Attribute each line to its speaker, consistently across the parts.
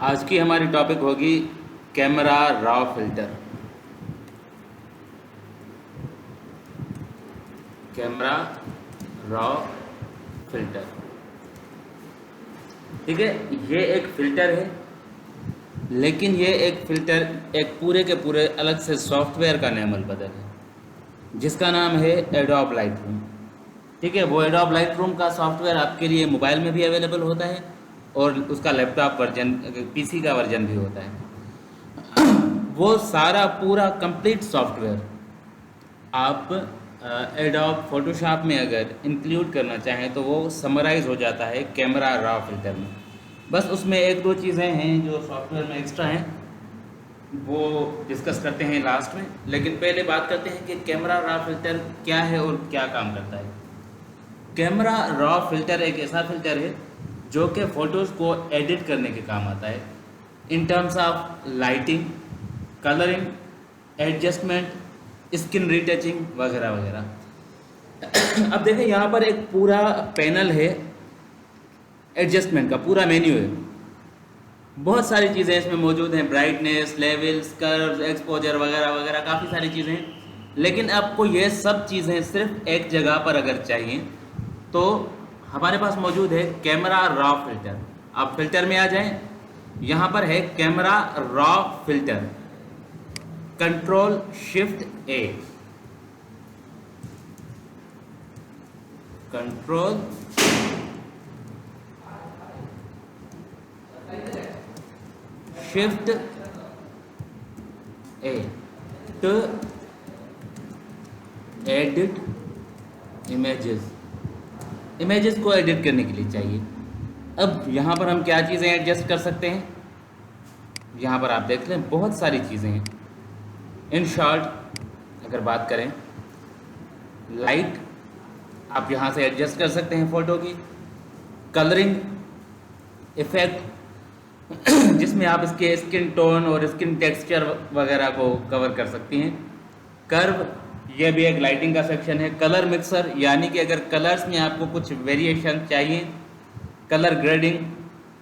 Speaker 1: आज की हमारी टॉपिक होगी camera raw filter. Camera raw filter, ठीक है। ये एक फ़िल्टर है, लेकिन ये एक फ़िल्टर एक पूरे के पूरे अलग से सॉफ्टवेयर का नामल बदल है, जिसका नाम है एडोब लाइटरूम। ठीक है, वो एडोब लाइटरूम का सॉफ्टवेयर आपके लिए मोबाइल में भी अवेलेबल होता है और उसका लैपटॉप वर्जन, पीसी का वर्जन भी होता है। वो सारा पूरा कंप्लीट सॉफ्टवेयर आप एडोब फोटोशॉप में अगर इंक्लूड करना चाहें तो वो समराइज़ हो जाता है कैमरा रॉ फिल्टर में। बस उसमें एक दो चीज़ें हैं जो सॉफ्टवेयर में एक्स्ट्रा हैं, वो डिस्कस करते हैं लास्ट में। लेकिन पहले बात करते हैं कि कैमरा रॉ फिल्टर क्या है और क्या काम करता है। कैमरा रॉ फिल्टर एक ऐसा फिल्टर है जो कि फ़ोटोज़ को एडिट करने के काम आता है, in terms of lighting, colouring, adjustment, skin retouching वगैरह वगैरह। अब देखें, यहाँ पर एक पूरा पैनल है एडजस्टमेंट का, पूरा मेन्यू है। बहुत सारी चीज़ें इसमें मौजूद हैं, ब्राइटनेस, लेवल्स, कर्व्स, एक्सपोजर वगैरह वगैरह, काफ़ी सारी चीज़ें हैं। लेकिन आपको ये सब चीज़ें सिर्फ एक जगह पर अगर चाहिए तो हमारे पास मौजूद है कैमरा रॉ फिल्टर। आप फिल्टर में आ जाएं, यहाँ पर है camera raw filter, control shift A, control shift A to edit images. Images को एडिट करने के लिए चाहिए। अब यहाँ पर हम क्या चीज़ें एडजस्ट कर सकते हैं, यहाँ पर आप देख लें बहुत सारी चीज़ें हैं। इन शॉर्ट अगर बात करें, लाइट आप यहाँ से एडजस्ट कर सकते हैं फ़ोटो की, कलरिंग इफ़ेक्ट जिसमें आप इसके स्किन टोन और स्किन टेक्सचर वगैरह को कवर कर सकती हैं। कर्व, ये भी एक लाइटिंग का सेक्शन है। कलर मिक्सर, यानी कि अगर कलर्स में आपको कुछ वेरिएशन चाहिए, कलर ग्रेडिंग,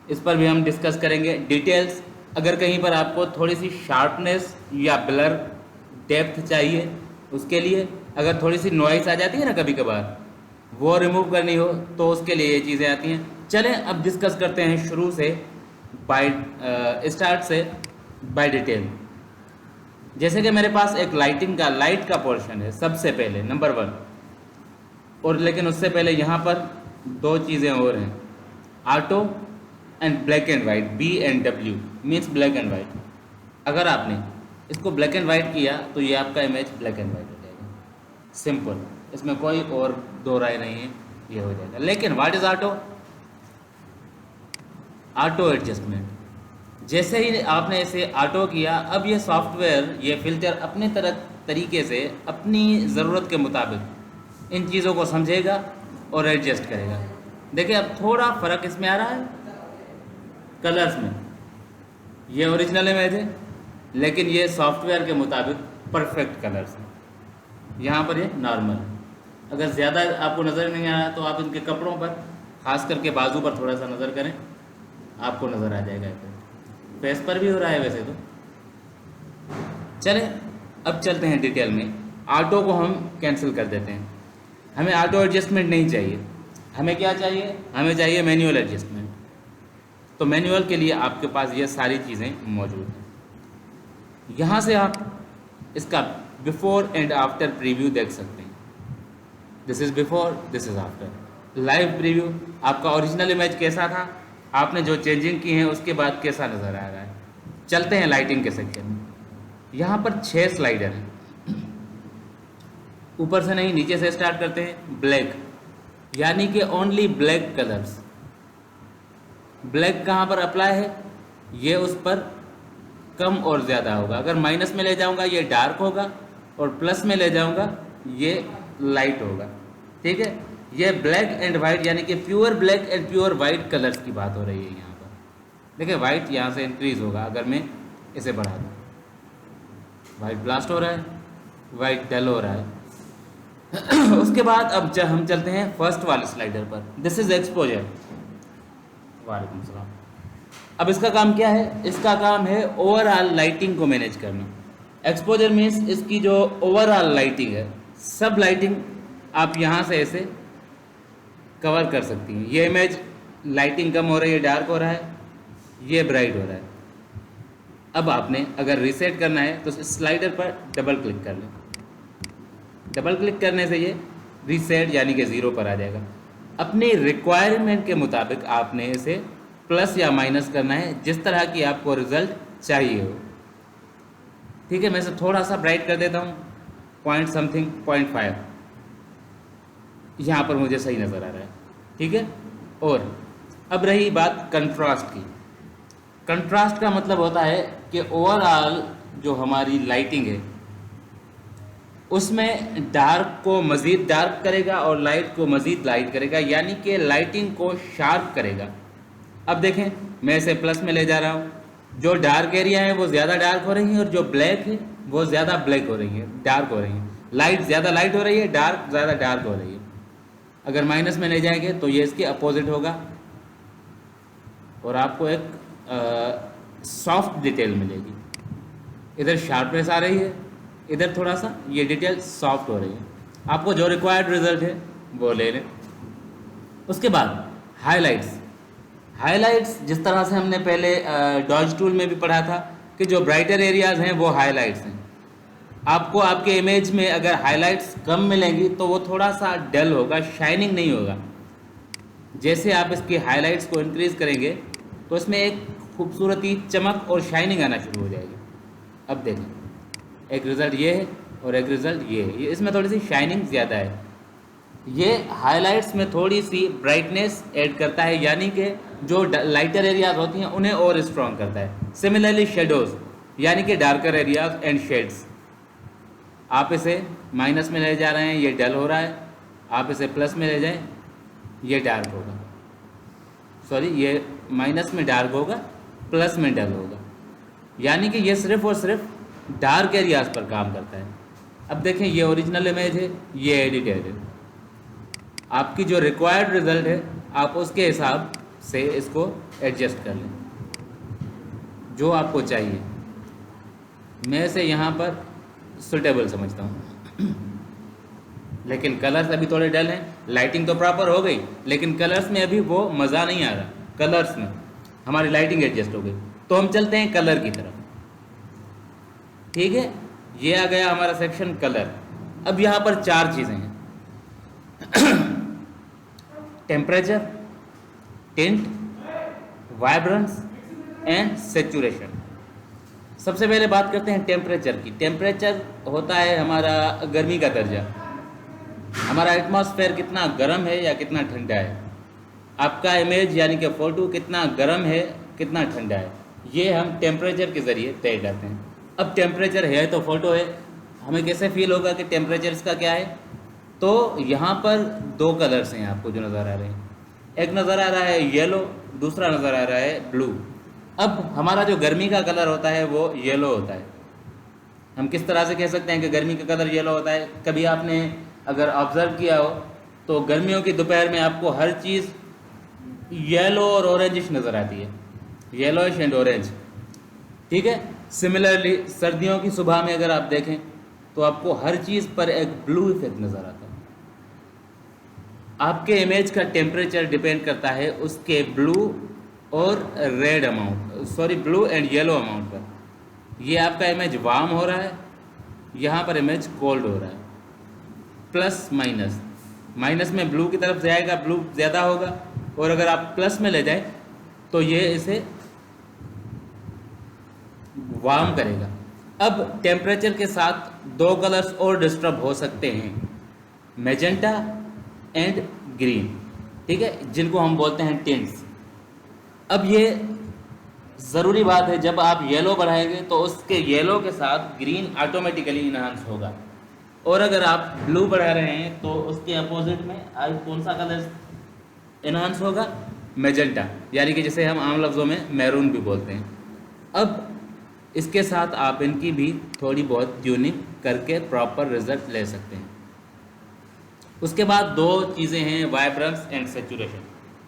Speaker 1: इस पर भी हम डिस्कस करेंगे। डिटेल्स, अगर कहीं पर आपको थोड़ी सी शार्पनेस या ब्लर डेप्थ चाहिए, उसके लिए अगर थोड़ी सी नॉइस आ जाती है ना कभी कभार, वो रिमूव करनी हो तो उसके लिए ये चीज़ें आती हैं। चलें अब डिस्कस करते हैं शुरू से, बाय स्टार्ट से बाय डिटेल। जैसे कि मेरे पास एक लाइटिंग का, लाइट का पोर्शन है सबसे पहले, नंबर 1। और लेकिन उससे पहले यहाँ पर दो चीज़ें और हैं, auto and black and white. BNW means black and white. अगर आपने इसको ब्लैक एंड वाइट किया तो ये आपका इमेज ब्लैक एंड वाइट हो जाएगा, सिंपल, इसमें कोई और दो राय नहीं है, ये हो जाएगा। लेकिन what is auto? Auto adjustment. जैसे ही आपने इसे ऑटो किया, अब ये सॉफ्टवेयर, ये फ़िल्टर अपने तरीके से अपनी ज़रूरत के मुताबिक इन चीज़ों को समझेगा और एडजस्ट करेगा। देखिए अब थोड़ा फ़र्क इसमें आ रहा है कलर्स में। ये ओरिजिनल इमेज है, लेकिन ये सॉफ्टवेयर के मुताबिक परफेक्ट कलर्स हैं। यहाँ पर ये नॉर्मल। अगर ज़्यादा आपको नज़र नहीं आ रहा तो आप इनके कपड़ों पर, ख़ास करके बाजू पर थोड़ा सा नज़र करें, आपको नज़र आ जाएगा। फेस पर भी हो रहा है वैसे तो। चलें अब चलते हैं डिटेल में। ऑटो को हम कैंसिल कर देते हैं, हमें ऑटो एडजस्टमेंट नहीं चाहिए। हमें क्या चाहिए? हमें चाहिए मैनुअल एडजस्टमेंट। तो मैनुअल के लिए आपके पास ये सारी चीज़ें मौजूद हैं। यहाँ से आप इसका बिफोर एंड आफ्टर प्रीव्यू देख सकते हैं। This is before, this is after. Live preview, आपका ओरिजिनल इमेज कैसा था, आपने जो चेंजिंग की हैं उसके बाद कैसा नज़र आ रहा है। चलते हैं लाइटिंग के सेक्शन में। यहाँ पर 6 स्लाइडर हैं, ऊपर से नहीं नीचे से स्टार्ट करते हैं। ब्लैक, यानी कि ओनली ब्लैक कलर्स। ब्लैक कहाँ पर अप्लाई है? ये उस पर कम और ज़्यादा होगा। अगर माइनस में ले जाऊँगा ये डार्क होगा, और प्लस में ले जाऊँगा ये लाइट होगा। ठीक है, ये ब्लैक एंड वाइट, यानी कि pure black and pure white colours की बात हो रही है यहाँ पर। देखिए वाइट यहाँ से इंक्रीज़ होगा अगर मैं इसे बढ़ा दूँ। वाइट ब्लास्ट हो रहा है, वाइट डल हो रहा है। उसके बाद अब जब हम चलते हैं फर्स्ट वाले स्लाइडर पर, दिस इज़ एक्सपोजर। वालेकुम सलाम। अब इसका काम क्या है? इसका काम है ओवरऑल लाइटिंग को मैनेज करना। एक्सपोजर मीन्स इसकी जो ओवरऑल लाइटिंग है, सब लाइटिंग आप यहाँ से ऐसे कवर कर सकती हैं। ये इमेज लाइटिंग कम हो रही है, डार्क हो रहा है, ये ब्राइट हो रहा है। अब आपने अगर रीसेट करना है तो स्लाइडर पर डबल क्लिक कर लें। डबल क्लिक करने से ये रीसेट यानी कि ज़ीरो पर आ जाएगा। अपनी रिक्वायरमेंट के मुताबिक आपने इसे प्लस या माइनस करना है, जिस तरह की आपको रिज़ल्ट चाहिए हो। ठीक है, मैं इसे थोड़ा सा ब्राइट कर देता हूँ, 0.5 यहाँ पर मुझे सही नज़र आ रहा है। ठीक है, और अब रही बात कंट्रास्ट की। कंट्रास्ट का मतलब होता है कि ओवरऑल जो हमारी लाइटिंग है उसमें डार्क को मज़ीद डार्क करेगा और लाइट को मज़ीद लाइट करेगा, यानी कि लाइटिंग को शार्प करेगा। अब देखें, मैं इसे प्लस में ले जा रहा हूँ, जो डार्क एरिया है वो ज़्यादा डार्क हो रही है और जो ब्लैक है वो ज़्यादा ब्लैक हो रही है, डार्क हो रही है। लाइट ज़्यादा लाइट हो रही है, डार्क ज़्यादा डार्क हो रही है। अगर माइनस में ले जाएंगे तो ये इसके अपोजिट होगा और आपको एक सॉफ्ट डिटेल मिलेगी। इधर शार्पनेस आ रही है, इधर थोड़ा सा ये डिटेल सॉफ्ट हो रही है। आपको जो रिक्वायर्ड रिजल्ट है वो ले लें। उसके बाद हाइलाइट्स जिस तरह से हमने पहले डॉज टूल में भी पढ़ा था कि जो ब्राइटर एरियाज़ हैं वो हाइलाइट्स हैं। आपको आपके इमेज में अगर हाइलाइट्स कम मिलेंगी तो वो थोड़ा सा डल होगा, शाइनिंग नहीं होगा। जैसे आप इसकी हाइलाइट्स को इंक्रीज़ करेंगे तो इसमें एक खूबसूरती, चमक और शाइनिंग आना शुरू हो जाएगी। अब देखें, एक रिज़ल्ट ये है और एक रिज़ल्ट ये है। इसमें थोड़ी सी शाइनिंग ज़्यादा है। ये हाइलाइट्स में थोड़ी सी ब्राइटनेस ऐड करता है, यानी कि जो लाइटर एरियाज होती हैं उन्हें और स्ट्रॉन्ग करता है। सिमिलरली शेडोज़ यानी कि डार्कर एरियाज एंड शेड्स, आप इसे माइनस में ले जा रहे हैं, ये डल हो रहा है। आप इसे प्लस में ले जाएं, ये डार्क होगा, सॉरी ये माइनस में डार्क होगा, प्लस में डल होगा, यानी कि ये सिर्फ और सिर्फ डार्क एरियाज पर काम करता है। अब देखें, ये ओरिजिनल इमेज है, ये एडिटेड है। आपकी जो रिक्वायर्ड रिजल्ट है आप उसके हिसाब से इसको एडजस्ट कर लें, जो आपको चाहिए। मैं इसे यहाँ पर सुटेबल समझता हूँ। लेकिन कलर्स अभी थोड़े डल हैं। लाइटिंग तो प्रॉपर हो गई, लेकिन कलर्स में अभी वो मज़ा नहीं आ रहा। कलर्स में हमारी लाइटिंग एडजस्ट हो गई, तो हम चलते हैं कलर की तरफ। ठीक है, ये आ गया हमारा सेक्शन कलर। अब यहाँ पर 4 चीज़ें हैं temperature, tint, vibrance and saturation. सबसे पहले बात करते हैं टेम्परेचर की। टेम्परेचर होता है हमारा गर्मी का दर्जा, हमारा एटमॉस्फेयर कितना गर्म है या कितना ठंडा है। आपका इमेज यानी कि फ़ोटो कितना गर्म है, कितना ठंडा है, ये हम टेम्परेचर के ज़रिए तय करते हैं। अब टेम्परेचर है तो फ़ोटो है, हमें कैसे फील होगा कि टेम्परेचर इसका क्या है? तो यहाँ पर 2 कलर्स हैं आपको जो नज़र आ रहे हैं। एक नज़र आ रहा है येलो, दूसरा नज़र आ रहा है ब्लू। अब हमारा जो गर्मी का कलर होता है वो येलो होता है। हम किस तरह से कह सकते हैं कि गर्मी का कलर येलो होता है? कभी आपने अगर ऑब्ज़र्व किया हो तो गर्मियों की दोपहर में आपको हर चीज़ येलो और ऑरेंजिश नज़र आती है, येलोइश एंड ऑरेंज। ठीक है, सिमिलरली सर्दियों की सुबह में अगर आप देखें तो आपको हर चीज़ पर एक ब्लू इफेक्ट नज़र आता है। आपके इमेज का टेम्परेचर डिपेंड करता है उसके ब्लू और red amount, sorry blue and yellow amount पर। ये आपका इमेज वार्म हो रहा है, यहाँ पर इमेज कोल्ड हो रहा है। प्लस माइनस, माइनस में ब्लू की तरफ जाएगा, ब्लू ज़्यादा होगा, और अगर आप प्लस में ले जाएं तो ये इसे वार्म करेगा। अब टेम्परेचर के साथ 2 कलर्स और डिस्टर्ब हो सकते हैं, मैजेंटा एंड ग्रीन। ठीक है, जिनको हम बोलते हैं टिंट्स। अब ये ज़रूरी बात है, जब आप येलो बढ़ाएंगे तो उसके येलो के साथ ग्रीन ऑटोमेटिकली इन्हांस होगा, और अगर आप ब्लू बढ़ा रहे हैं तो उसके अपोजिट में आज कौन सा कलर इन्हांस होगा? मैजेंटा, यानी कि जिसे हम आम लफ्ज़ों में मैरून भी बोलते हैं। अब इसके साथ आप इनकी भी थोड़ी बहुत ट्यूनिंग करके प्रॉपर रिजल्ट ले सकते हैं। उसके बाद 2 चीज़ें हैं, वाइब्रेंस एंड सैचुरेशन।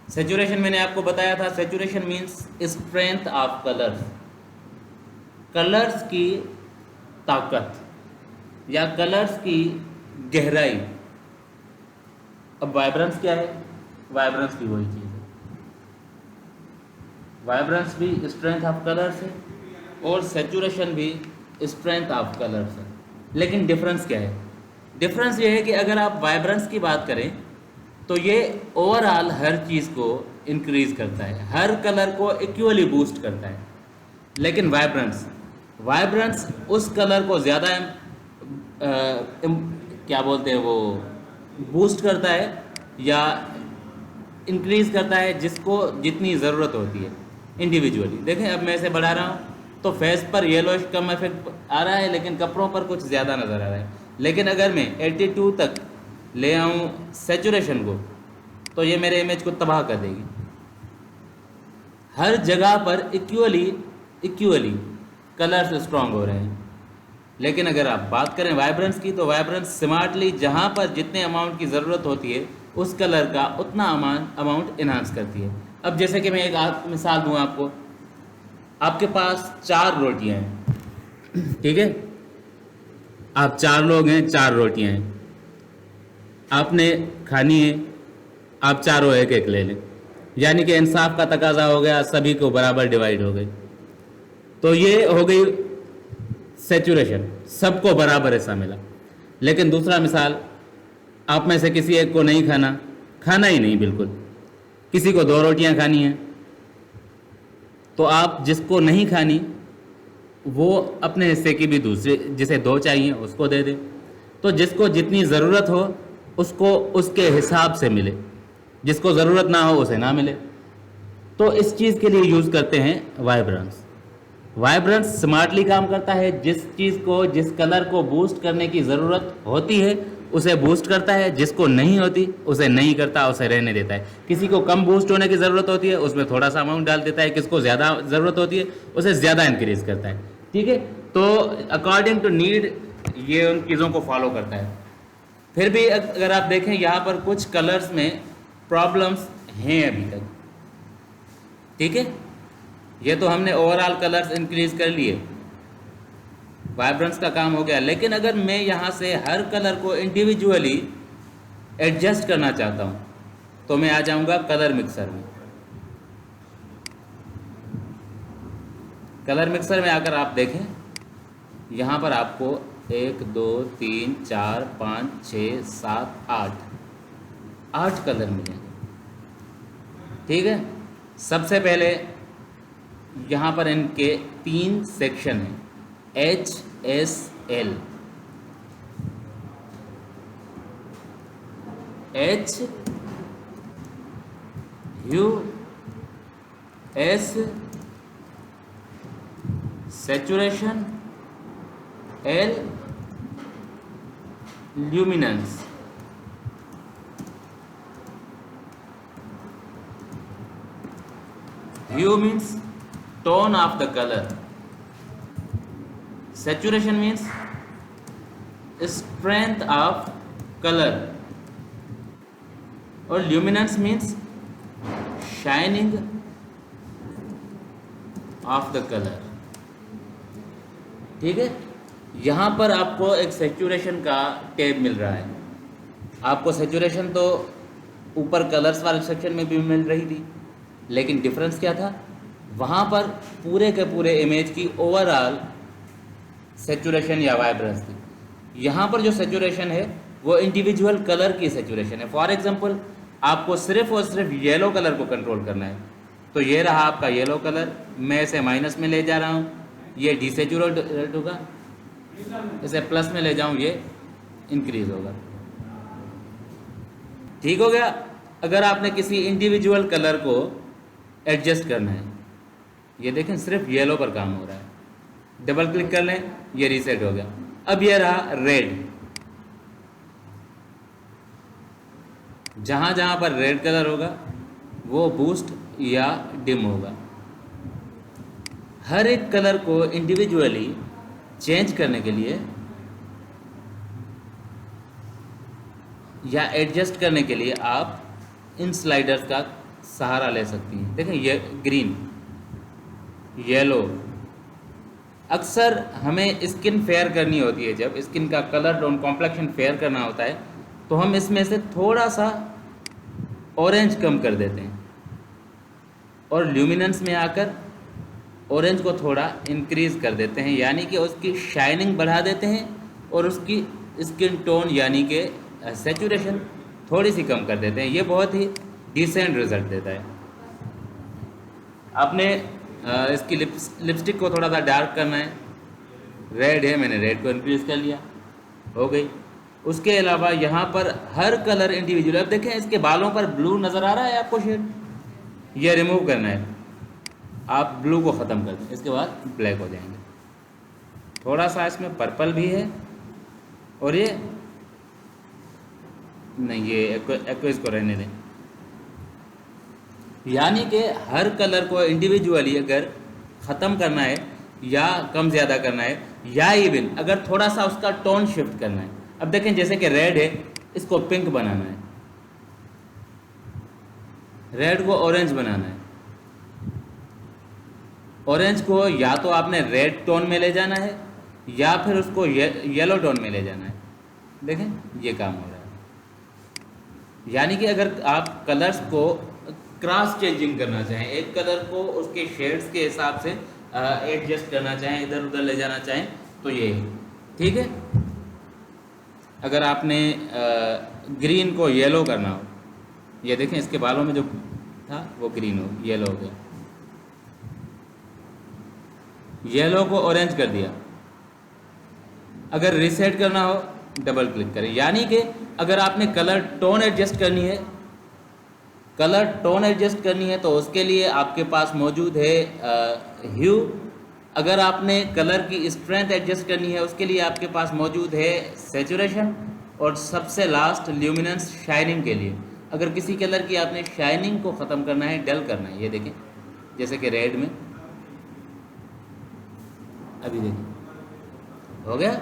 Speaker 1: सेचुरेशन मैंने आपको बताया था, saturation means strength of colours, colours की ताकत या कलर्स की गहराई। अब वाइब्रेंस क्या है? वाइब्रेंस भी वही चीज़ है, वाइब्रेंस भी स्ट्रेंथ ऑफ कलर्स है और सेचुरेशन भी स्ट्रेंथ ऑफ कलर्स है। लेकिन डिफरेंस क्या है? डिफरेंस ये है कि अगर आप वाइब्रेंस की बात करें तो ये ओवरऑल हर चीज़ को इंक्रीज करता है, हर कलर को इक्वली बूस्ट करता है। लेकिन वाइब्रेंस, वाइब्रेंस उस कलर को ज़्यादा क्या बोलते हैं वो, बूस्ट करता है या इंक्रीज करता है जिसको जितनी ज़रूरत होती है इंडिविजुअली। देखें अब मैं इसे बढ़ा रहा हूँ तो फेस पर येलोइश कम इफेक्ट आ रहा है, लेकिन कपड़ों पर कुछ ज़्यादा नज़र आ रहा है। लेकिन अगर मैं 82 तक ले आऊँ सेचुरेशन को तो ये मेरे इमेज को तबाह कर देगी। हर जगह पर इक्वली कलर्स स्ट्रॉन्ग हो रहे हैं। लेकिन अगर आप बात करें वाइब्रेंस की तो वाइब्रेंस स्मार्टली जहाँ पर जितने अमाउंट की ज़रूरत होती है उस कलर का उतना अमाउंट इन्हांस करती है। अब जैसे कि मैं एक मिसाल दूँ आपको, आपके पास 4 रोटियां हैं, ठीक है, आप 4 लोग हैं, 4 रोटियां हैं, आपने खानी है, आप चारों एक एक ले लें, यानी कि इंसाफ का तकाजा हो गया, सभी को बराबर डिवाइड हो गई। तो ये हो गई सेचुरेशन, सबको बराबर ऐसा मिला। लेकिन दूसरा मिसाल, आप में से किसी एक को नहीं खाना ही नहीं बिल्कुल, किसी को 2 रोटियां खानी हैं, तो आप जिसको नहीं खानी वो अपने हिस्से की भी दूसरे, जिसे 2 चाहिए उसको दे दे। तो जिसको जितनी ज़रूरत हो उसको उसके हिसाब से मिले, जिसको ज़रूरत ना हो उसे ना मिले। तो इस चीज़ के लिए यूज़ करते हैं वाइब्रेंस। वाइब्रेंस स्मार्टली काम करता है, जिस चीज़ को, जिस कलर को बूस्ट करने की ज़रूरत होती है उसे बूस्ट करता है, जिसको नहीं होती उसे नहीं करता, उसे रहने देता है। किसी को कम बूस्ट होने की ज़रूरत होती है उसमें थोड़ा सा अमाउंट डाल देता है, किसको ज़्यादा ज़रूरत होती है उसे ज़्यादा इंक्रीज करता है। ठीक है, तो अकॉर्डिंग टू नीड ये उन चीज़ों को फॉलो करता है। फिर भी अगर आप देखें यहाँ पर कुछ कलर्स में प्रॉब्लम्स हैं अभी तक। ठीक है, ये तो हमने ओवरऑल कलर्स इंक्रीज कर लिए, वाइब्रेंस का काम हो गया। लेकिन अगर मैं यहाँ से हर कलर को इंडिविजुअली एडजस्ट करना चाहता हूँ तो मैं आ जाऊँगा कलर मिक्सर में। कलर मिक्सर में आकर आप देखें, यहाँ पर आपको 1 2 3 4 5 6 7 8 कलर मिलेंगे। ठीक है, सबसे पहले यहाँ पर इनके 3 सेक्शन हैं, HSL, H U S saturation, L luminance। Hue means tone of the color, saturation means strength of color, और luminance means shining of the color। ठीक है, यहाँ पर आपको एक सेचुरेशन का टैब मिल रहा है। आपको सेचुरेशन तो ऊपर कलर्स वाले सेक्शन में भी मिल रही थी, लेकिन डिफरेंस क्या था, वहाँ पर पूरे के पूरे इमेज की ओवरऑल सेचुरेशन या वाइब्रेंस थी। यहाँ पर जो सेचुरेशन है वो इंडिविजुअल कलर की सेचुरेशन है। फॉर एग्जांपल, आपको सिर्फ और सिर्फ येलो कलर को कंट्रोल करना है, तो ये रहा आपका येलो कलर, मैं इसे माइनस में ले जा रहा हूँ, ये डिसेचुरेट होगा, इसे प्लस में ले जाऊँ ये इंक्रीज होगा। ठीक हो गया। अगर आपने किसी इंडिविजुअल कलर को एडजस्ट करना है, ये देखें सिर्फ येलो पर काम हो रहा है, डबल क्लिक कर लें, ये रीसेट हो गया। अब ये रहा रेड, जहाँ जहाँ पर रेड कलर होगा वो बूस्ट या डिम होगा। हर एक कलर को इंडिविजुअली चेंज करने के लिए या एडजस्ट करने के लिए आप इन स्लाइडर्स का सहारा ले सकती हैं। देखें ये ग्रीन, येलो। अक्सर हमें स्किन फेयर करनी होती है, जब स्किन का कलर टोन कॉम्प्लेक्शन फेयर करना होता है तो हम इसमें से थोड़ा सा ऑरेंज कम कर देते हैं और ल्यूमिनेंस में आकर ऑरेंज को थोड़ा इंक्रीज़ कर देते हैं, यानी कि उसकी शाइनिंग बढ़ा देते हैं और उसकी स्किन टोन यानी कि सैचुरेशन थोड़ी सी कम कर देते हैं। ये बहुत ही डिसेंट रिज़ल्ट देता है। आपने इसकी लिपस्टिक को थोड़ा सा डार्क करना है, रेड है, मैंने रेड को इंक्रीज़ कर लिया, हो गई। उसके अलावा यहाँ पर हर कलर इंडिविजुअल, अब देखें इसके बालों पर ब्लू नज़र आ रहा है आपको शेड, यह रिमूव करना है। आप ब्लू को ख़त्म कर दें, इसके बाद ब्लैक हो जाएंगे। थोड़ा सा इसमें पर्पल भी है और ये नहीं, ये एक्वेस को रहने दें। यानी कि हर कलर को इंडिविजुअली अगर ख़त्म करना है या कम ज़्यादा करना है या इवन अगर थोड़ा सा उसका टोन शिफ्ट करना है। अब देखें जैसे कि रेड है, इसको पिंक बनाना है, रेड को ऑरेंज बनाना है, ऑरेंज को या तो आपने रेड टोन में ले जाना है या फिर उसको येलो टोन में ले जाना है। देखें ये काम हो रहा है। यानी कि अगर आप कलर्स को क्रॉस चेंजिंग करना चाहें, एक कलर को उसके शेड्स के हिसाब से एडजस्ट करना चाहें, इधर उधर ले जाना चाहें, तो ये है, ठीक है। अगर आपने ग्रीन को येलो करना हो, ये देखें इसके बालों में जो था वो ग्रीन हो येलो हो गया, येलो को ऑरेंज कर दिया। अगर रीसेट करना हो डबल क्लिक करें। यानी कि अगर आपने कलर टोन एडजस्ट करनी है, कलर टोन एडजस्ट करनी है तो उसके लिए आपके पास मौजूद है ह्यू। अगर आपने कलर की स्ट्रेंथ एडजस्ट करनी है उसके लिए आपके पास मौजूद है सैचुरेशन। और सबसे लास्ट ल्यूमिनेंस, शाइनिंग के लिए अगर किसी कलर की आपने शाइनिंग को ख़त्म करना है, डल करना है, ये देखें जैसे कि रेड में अभी देखें हो गया।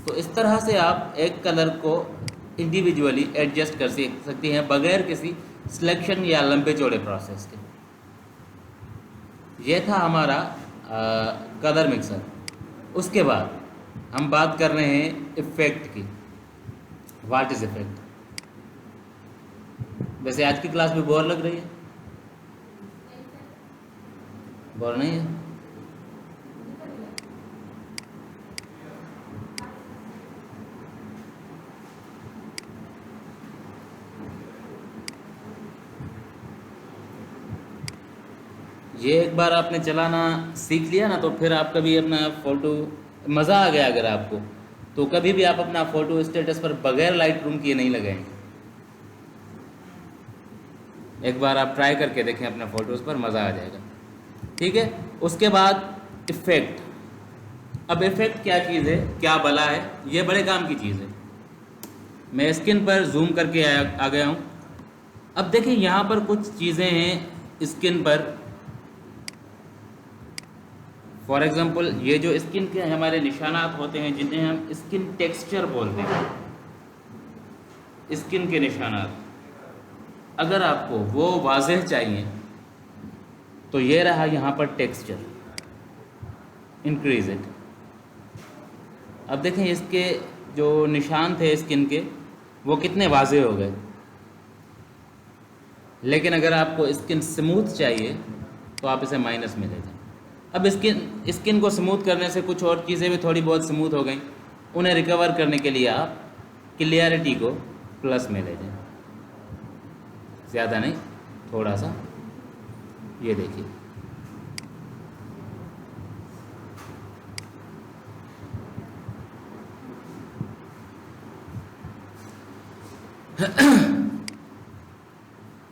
Speaker 1: तो इस तरह से आप एक कलर को इंडिविजुअली एडजस्ट कर सकती हैं बगैर किसी सिलेक्शन या लंबे चौड़े प्रोसेस के। ये था हमारा कलर मिक्सर। उसके बाद हम बात कर रहे हैं इफ़ेक्ट की। What is effect? वैसे आज की क्लास में बोर लग रही है? बोर नहीं है? ये एक बार आपने चलाना सीख लिया ना, तो फिर आप कभी अपना फ़ोटो, मज़ा आ गया अगर आपको, तो कभी भी आप अपना फ़ोटो स्टेटस पर बगैर लाइट रूम किए नहीं लगाएंगे। एक बार आप ट्राई करके देखें अपने फ़ोटोज़ पर, मज़ा आ जाएगा, ठीक है। उसके बाद इफ़ेक्ट। अब इफ़ेक्ट क्या चीज़ है, क्या भला है, ये बड़े काम की चीज़ है। मैं स्किन पर जूम करके आ गया हूँ। अब देखिए यहाँ पर कुछ चीज़ें हैं स्किन पर। फॉर एग्ज़ाम्पल ये जो स्किन के हमारे निशानात होते हैं जिन्हें हम स्किन टेक्सचर बोलते हैं, स्किन के निशानात, अगर आपको वो वाज़ेह चाहिए तो ये रहा यहाँ पर टेक्सचर, इंक्रीज इट। अब देखें इसके जो निशान थे स्किन के वो कितने वाज़ेह हो गए। लेकिन अगर आपको स्किन स्मूथ चाहिए तो आप इसे माइनस में ले जाएं। अब स्किन को स्मूथ करने से कुछ और चीज़ें भी थोड़ी बहुत स्मूथ हो गई, उन्हें रिकवर करने के लिए आप क्लियरिटी को प्लस में ले जाएं, ज़्यादा नहीं, थोड़ा सा। ये देखिए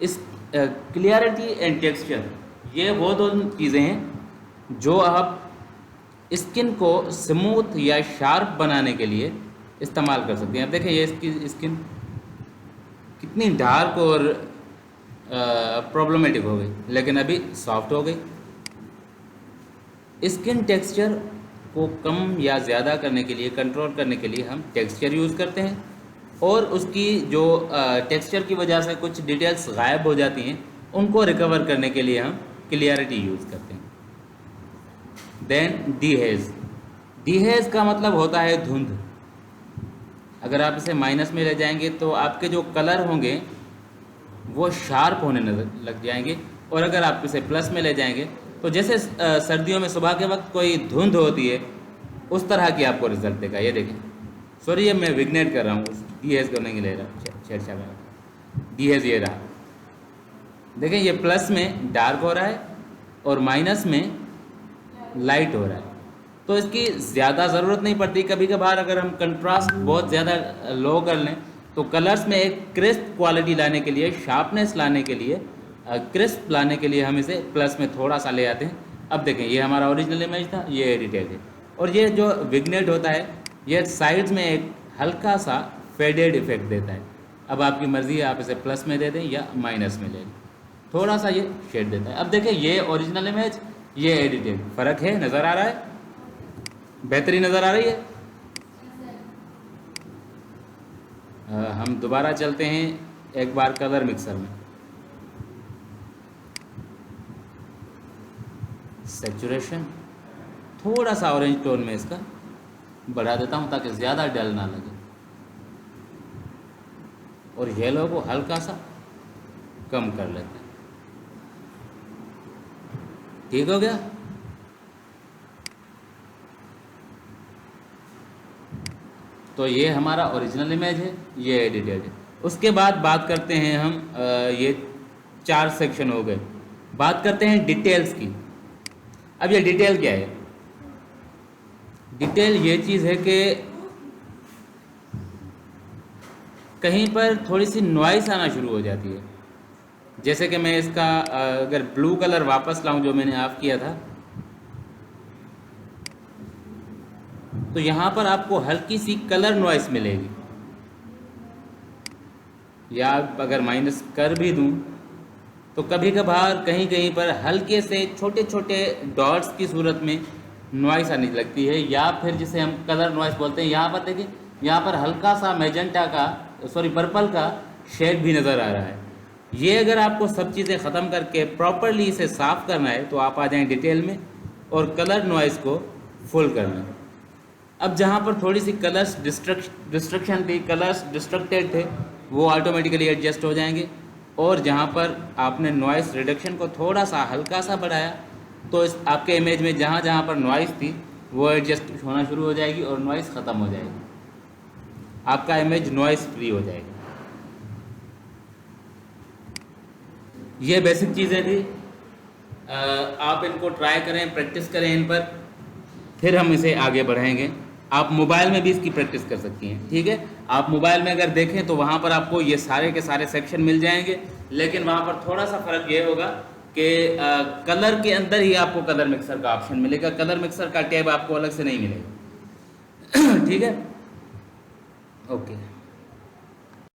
Speaker 1: इस क्लियरिटी एंड टेक्सचर, ये वो दो चीज़ें हैं जो आप स्किन को स्मूथ या शार्प बनाने के लिए इस्तेमाल कर सकते हैं। अब देखिए ये इसकी स्किन कितनी डार्क और प्रॉब्लमेटिक हो गई, लेकिन अभी सॉफ्ट हो गई। स्किन टेक्सचर को कम या ज़्यादा करने के लिए, कंट्रोल करने के लिए हम टेक्सचर यूज़ करते हैं, और उसकी जो टेक्सचर की वजह से कुछ डिटेल्स गायब हो जाती हैं उनको रिकवर करने के लिए हम क्लियरिटी यूज़ करते हैं। देन डीहेज, डीहेज का मतलब होता है धुंध। अगर आप इसे माइनस में ले जाएंगे तो आपके जो कलर होंगे वो शार्प होने लग जाएंगे, और अगर आप इसे प्लस में ले जाएंगे तो जैसे सर्दियों में सुबह के वक्त कोई धुंध होती है उस तरह की आपको रिजल्ट देगा। ये देखें, सॉरी ये मैं विग्नेट कर रहा हूँ, डीहेज करने के ले रहा छेड़छाड़ डीहेज ये रहा। देखें ये प्लस में डार्क हो रहा है और माइनस में लाइट हो रहा है, तो इसकी ज़्यादा ज़रूरत नहीं पड़ती। कभी कभार अगर हम कंट्रास्ट बहुत ज़्यादा लो कर लें तो कलर्स में एक क्रिस्प क्वालिटी लाने के लिए, शार्पनेस लाने के लिए, क्रिस्प लाने के लिए हम इसे प्लस में थोड़ा सा ले आते हैं। अब देखें ये हमारा ओरिजिनल इमेज था, ये डिटेल है, और ये जो विग्नेट होता है ये साइड्स में एक हल्का सा फेडेड इफेक्ट देता है। अब आपकी मर्ज़ी है, आप इसे प्लस में दे दें या माइनस में ले लें, थोड़ा सा ये शेड देता है। अब देखें ये ओरिजिनल इमेज, ये एडिटेड, फ़र्क है, नज़र आ रहा है, बेहतरी नज़र आ रही है। हम दोबारा चलते हैं एक बार कलर मिक्सर में, सैचुरेशन थोड़ा सा ऑरेंज टोन में इसका बढ़ा देता हूँ ताकि ज़्यादा डल ना लगे, और येलो को हल्का सा कम कर लेते हैं। ठीक हो गया। तो ये हमारा ओरिजिनल इमेज है, ये एडिटेड है। उसके बाद बात करते हैं हम, ये 4 सेक्शन हो गए, बात करते हैं डिटेल्स की। अब ये डिटेल क्या है? डिटेल ये चीज़ है कि कहीं पर थोड़ी सी नॉइस आना शुरू हो जाती है। जैसे कि मैं इसका अगर ब्लू कलर वापस लाऊं जो मैंने ऑफ किया था, तो यहाँ पर आपको हल्की सी कलर नॉइस मिलेगी, या अगर माइनस कर भी दूं तो कभी कभार कहीं कहीं पर हल्के से छोटे छोटे डॉट्स की सूरत में नॉइस आने लगती है, या फिर जिसे हम कलर नॉइस बोलते हैं। यहाँ पर देखिए, यहाँ पर हल्का सा मैजेंटा का, सॉरी पर्पल का शेड भी नज़र आ रहा है। ये अगर आपको सब चीज़ें ख़त्म करके प्रॉपरली इसे साफ़ करना है तो आप आ जाएं डिटेल में और कलर नॉइस को फुल करना है। अब जहाँ पर थोड़ी सी कलर्स डिस्ट्रक्शन थी, कलर्स डिस्ट्रक्टेड थे, वो ऑटोमेटिकली एडजस्ट हो जाएंगे, और जहाँ पर आपने नॉइस रिडक्शन को थोड़ा सा हल्का सा बढ़ाया तो इस आपके इमेज में जहाँ जहाँ पर नॉइस थी वो एडजस्ट होना शुरू हो जाएगी और नॉइस ख़त्म हो जाएगी, आपका इमेज नॉइस फ्री हो जाएगा। ये बेसिक चीज़ें थी, आप इनको ट्राई करें, प्रैक्टिस करें इन पर, फिर हम इसे आगे बढ़ाएंगे। आप मोबाइल में भी इसकी प्रैक्टिस कर सकती हैं, ठीक है। आप मोबाइल में अगर देखें तो वहाँ पर आपको ये सारे के सारे सेक्शन मिल जाएंगे, लेकिन वहाँ पर थोड़ा सा फ़र्क ये होगा कि कलर के अंदर ही आपको कलर मिक्सर का ऑप्शन मिलेगा, कलर मिक्सर का टैब आपको अलग से नहीं मिलेगा। ठीक है, ओके।